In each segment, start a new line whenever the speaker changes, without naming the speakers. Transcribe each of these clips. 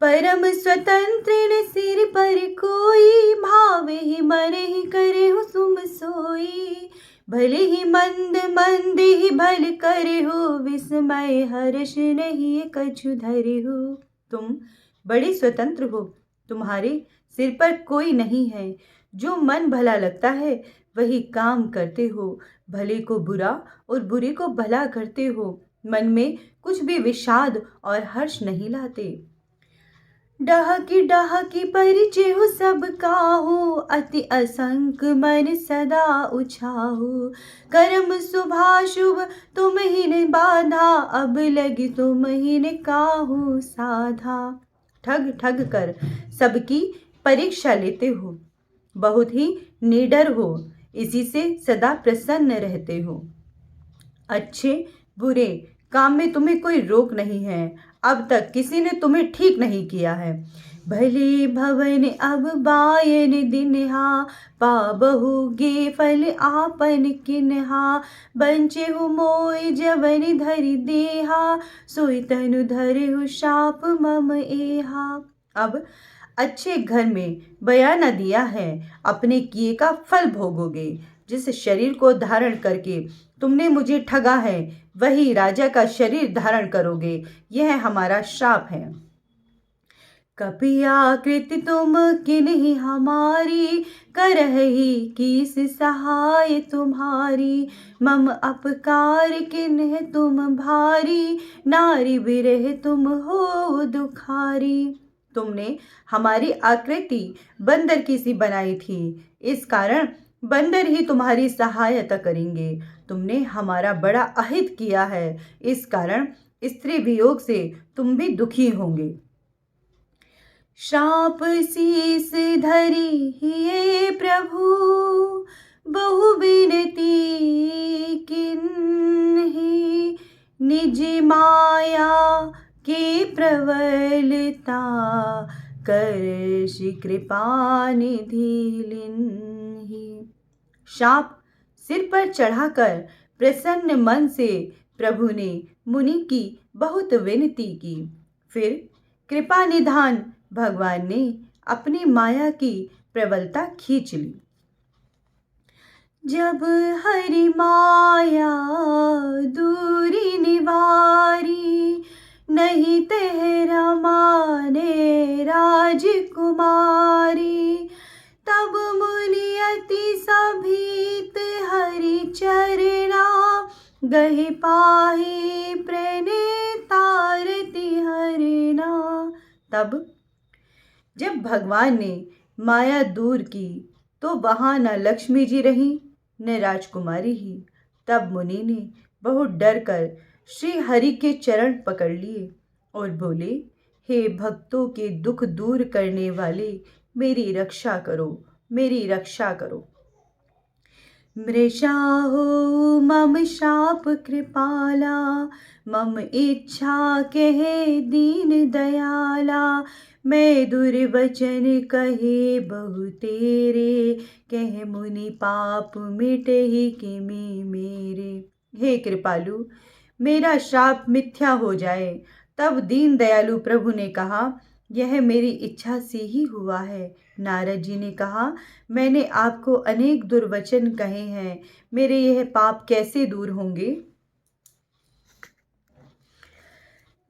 परम स्वतंत्र सिर पर कोई, भावे ही मन ही करे हो सुम सोई। भले ही मंद मंद ही भल करे हो, विस्मय हर्ष नहीं कछु धरे हो। तुम बड़े स्वतंत्र हो, तुम्हारे सिर पर कोई नहीं है। जो मन भला लगता है वही काम करते हो। भले को बुरा और बुरे को भला करते हो। मन में कुछ भी विषाद और हर्ष नहीं लाते। डहकी परिचय हो सबका हो, अति असंक मन सदा उछाहु। कर्म शुभाशुभ तुम ही ने बाधा, अब लगी तुम ही ने काहू साधा। ठग ठग कर सबकी परीक्षा लेते हो, बहुत ही निडर हो, इसी से सदा प्रसन्न रहते हो। अच्छे बुरे काम में तुम्हें कोई रोक नहीं है, अब तक किसी ने तुम्हें ठीक नहीं किया है। भले भवन अब बायन दिनहा, पाबहु गे फल आपन किन्हा। बंचे हो मोय जवन धरि देहा, सोई तनु धरे शाप मम एहा। अब अच्छे घर में बया न दिया है, अपने किए का फल भोगोगे। जिस शरीर को धारण करके तुमने मुझे ठगा है, वही राजा का शरीर धारण करोगे। यह हमारा श्राप है। कपियाकृति तुम किन्हीं हमारी, करहि कीस सहाय तुम्हारी। मम अपकार किन्ह तुम भारी, नारी बिरह तुम हो दुखारी। तुमने हमारी आकृति बंदर की सी बनाई थी, इस कारण बंदर ही तुम्हारी सहायता करेंगे। तुमने हमारा बड़ा अहित किया है, इस कारण स्त्री वियोग से तुम भी दुखी होंगे। शाप शीस धरी हे प्रभु, बहु विनती किन्हि। निज माया के प्रबलता, कर कृपा निधि लिन्हि। शाप सिर पर चढ़ाकर प्रसन्न मन से प्रभु ने मुनि की बहुत विनती की। फिर कृपा निधान भगवान ने अपनी माया की प्रबलता खींच ली। जब हरि माया दूरी निवारी, नहीं तेरा माने राजकुमारी। तब मुनि अति सभीत हरि चरना, गहि पाहि प्रणितारति हरिना। तब जब भगवान ने माया दूर की तो वहां न लक्ष्मी जी रही न राजकुमारी ही। तब मुनि ने बहुत डर कर श्री हरि के चरण पकड़ लिए और बोले, हे भक्तों के दुख दूर करने वाले, मेरी रक्षा करो, मेरी रक्षा करो। मृषा हो मम शाप कृपाला, मम इच्छा कहे दीन दयाला। मैं दुर्वचन कहे बहु तेरे, कह मुनि पाप मिटहि किमि मेरे। हे कृपालु, मेरा श्राप मिथ्या हो जाए। तब दीन दयालु प्रभु ने कहा, यह मेरी इच्छा से ही हुआ है। नारद जी ने कहा, मैंने आपको अनेक दुर्वचन कहे हैं, मेरे यह पाप कैसे दूर होंगे।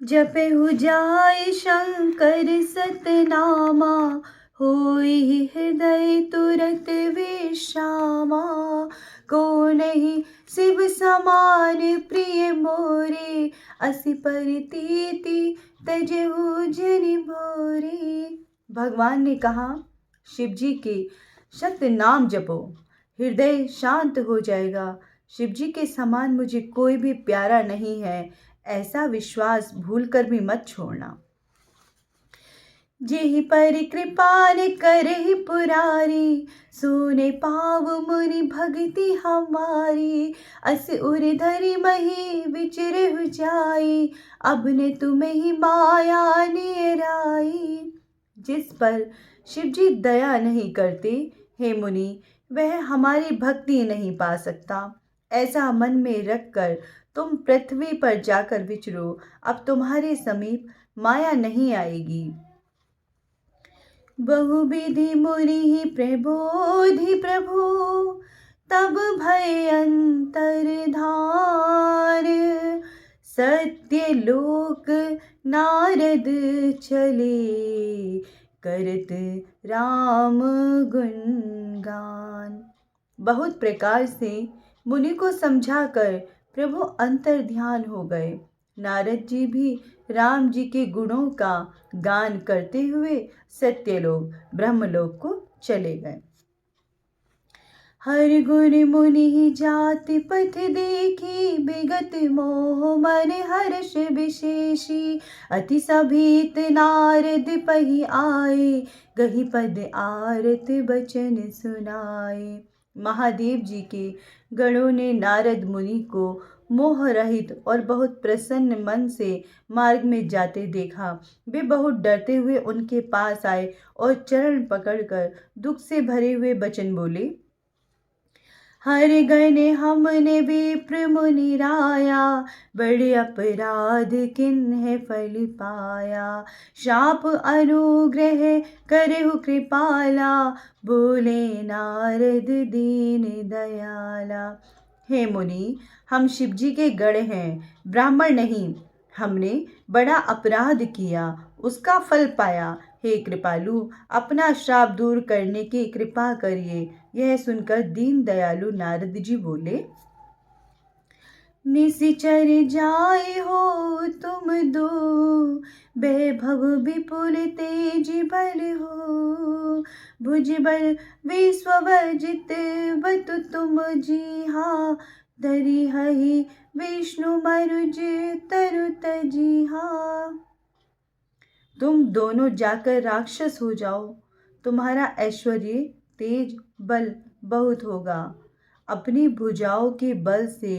जपहु जाय शंकर सतनामा, होई हृदय तुरत विश्रामा। को नहीं शिव समान प्रिय मोरे, असि परितीति तजहु जनि भोरे। भगवान ने कहा, शिव जी के सत्य नाम जपो, हृदय शांत हो जाएगा। शिव जी के समान मुझे कोई भी प्यारा नहीं है, ऐसा विश्वास भूलकर भी मत छोड़ना। जेहि पर कृपाल करहि पुरारी, सोने पाव मुनि भगति हमारी। अस उर धरि मही विचरहु जाई, अब ने तुम्हें ही माया निराई। जिस पर शिव जी दया नहीं करते, हे मुनि, वह हमारी भक्ति नहीं पा सकता। ऐसा मन में रखकर तुम पृथ्वी पर जाकर विचरो, अब तुम्हारे समीप माया नहीं आएगी। बहुविधि मुनि प्रबोधि प्रभु, तब भय अंतर्धान। सत्यलोक नारद चले, करत राम गुणगान। बहुत प्रकार से मुनि को समझाकर प्रभु अंतर ध्यान हो गए। नारद जी भी राम जी के गुणों का गान करते हुए सत्यलोक ब्रह्मलोक को चले गए। हर गुण मुनि जाति पथ देखी, विगत मोह मन हर्ष विशेषी। अति सभीत नारद पही आए, गही पद आरत बचन सुनाए। महादेव जी के गणों ने नारद मुनि को मोह रहित और बहुत प्रसन्न मन से मार्ग में जाते देखा। वे बहुत डरते हुए उनके पास आए और चरण पकड़कर दुख से भरे हुए वचन बोले। हर गने हमने विप्र मुनि राया, बड़े अपराध किन्हे फल पाया। शाप अनुग्रह करहु कृपाला, बोले नारद दीन दयाला। हे मुनि, हम शिव जी के गण हैं, ब्राह्मण नहीं। हमने बड़ा अपराध किया, उसका फल पाया। हे कृपालु, अपना श्राप दूर करने की कृपा करिए। यह सुनकर दीन दयालु नारद जी बोले। निशिचर जाए हो तुम दो, वैभव विपुल तेज बल हो। भुजबल विश्वजित बतु तुम जीहा, धरि हहि विष्णु मरुज तरु तजीहा। तुम दोनों जाकर राक्षस हो जाओ, तुम्हारा ऐश्वर्य तेज बल बहुत होगा। अपनी भुजाओं के बल से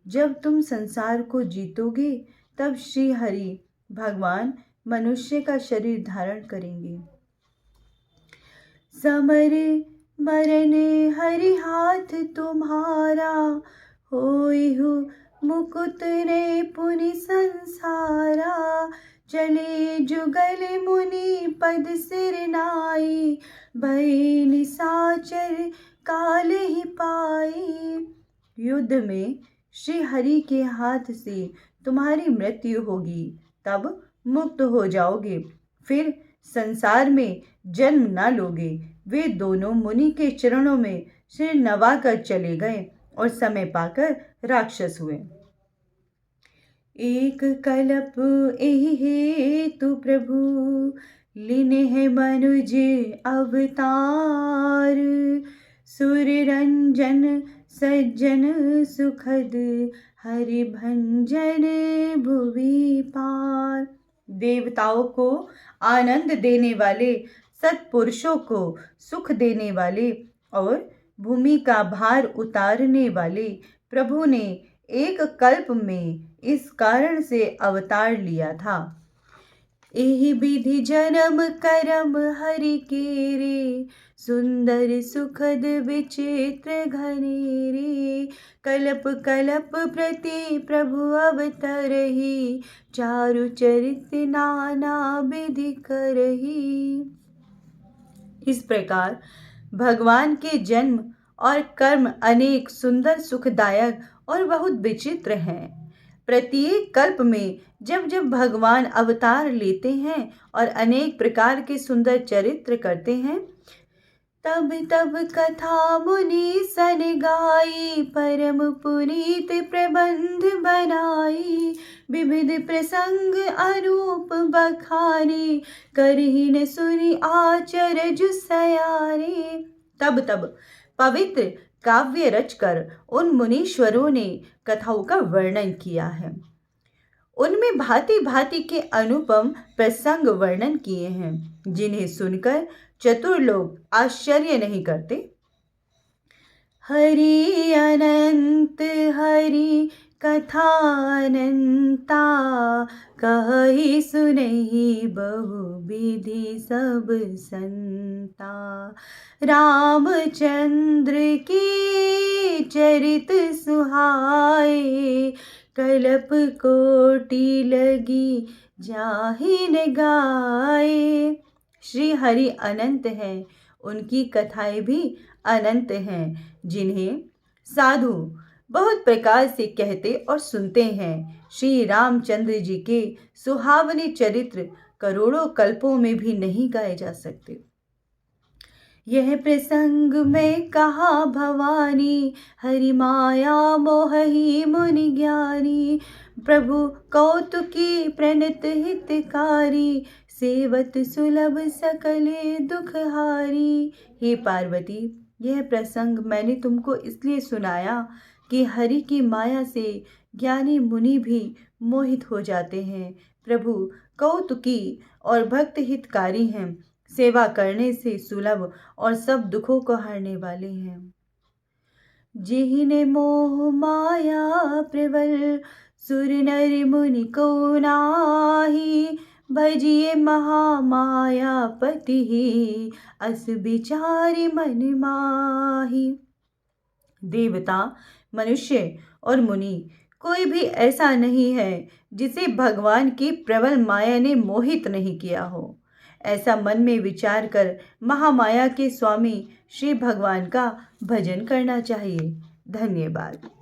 जब तुम संसार को जीतोगे, तब श्री हरि भगवान मनुष्य का शरीर धारण करेंगे। समर मरण हरि हाथ तुम्हारा, होई हो मुकुट ने पुनि संसारा। चले जुगल मुनि पद सिर नाई, भय निशाचर काल ही पाई। युद्ध में श्री हरि के हाथ से तुम्हारी मृत्यु होगी, तब मुक्त हो जाओगे, फिर संसार में जन्म न लोगे। वे दोनों मुनि के चरणों में सिर नवाकर चले गए और समय पाकर राक्षस हुए। एक कल्प एहि हेतु प्रभु, लीने है मनुज अवतार। सुर रंजन सज्जन सुखद, हरि भंजन भुवि पार। देवताओं को आनंद देने वाले, सत्पुरुषों को सुख देने वाले और भूमि का भार उतारने वाले प्रभु ने एक कल्प में इस कारण से अवतार लिया था। एहि विधि जन्म करम हरि केरे, सुंदर सुखद विचित्र घनेरे। कल्प कल्प प्रति प्रभु अवतरहि, चारु चरित नाना विधि करहि। इस प्रकार भगवान के जन्म और कर्म अनेक सुंदर सुखदायक और बहुत विचित्र हैं। प्रत्येक कल्प में जब जब भगवान अवतार लेते हैं और अनेक प्रकार के सुंदर चरित्र करते हैं, तब तब कथा मुनि सन गाई, परम पुनीत प्रबंध बनाई। विविध प्रसंग अरूप बखाने, करहि न सुनि आचरज सयारे। तब तब पवित्र काव्य रचकर उन मुनीश्वरों ने कथाओं का वर्णन किया है। उनमें भांति भांति के अनुपम प्रसंग वर्णन किए हैं, जिन्हें सुनकर चतुर लोग आश्चर्य नहीं करते। हरि अनंत हरि कथानंता, कहि सुनहि बहु विधि सब संता। रामचंद्र की चरित सुहाए, कल्प कोटि लगी जाहि न गाए। श्री हरि अनंत हैं, उनकी कथाएं भी अनंत हैं, जिन्हें साधु बहुत प्रकार से कहते और सुनते हैं। श्री रामचंद्र जी के सुहावने चरित्र करोड़ों कल्पों में भी नहीं गाए जा सकते। यह प्रसंग में कहा भवानी, हरि माया मोहि मुनि ज्ञानी। प्रभु कौतुकी प्रणत हितकारी, सेवत सुलभ सकले दुखहारी। हे पार्वती, यह प्रसंग मैंने तुमको इसलिए सुनाया कि हरि की माया से ज्ञानी मुनि भी मोहित हो जाते हैं। प्रभु कौतुकी और भक्त हितकारी हैं, सेवा करने से सुलभ और सब दुखों को हरने वाले हैं। जिन्हें मोह माया प्रबल, सुर नर मुनि को नाही। भजिए महामायापति, अस विचारी मन माही। देवता, मनुष्य और मुनि कोई भी ऐसा नहीं है जिसे भगवान की प्रबल माया ने मोहित नहीं किया हो। ऐसा मन में विचार कर महामाया के स्वामी श्री भगवान का भजन करना चाहिए। धन्यवाद।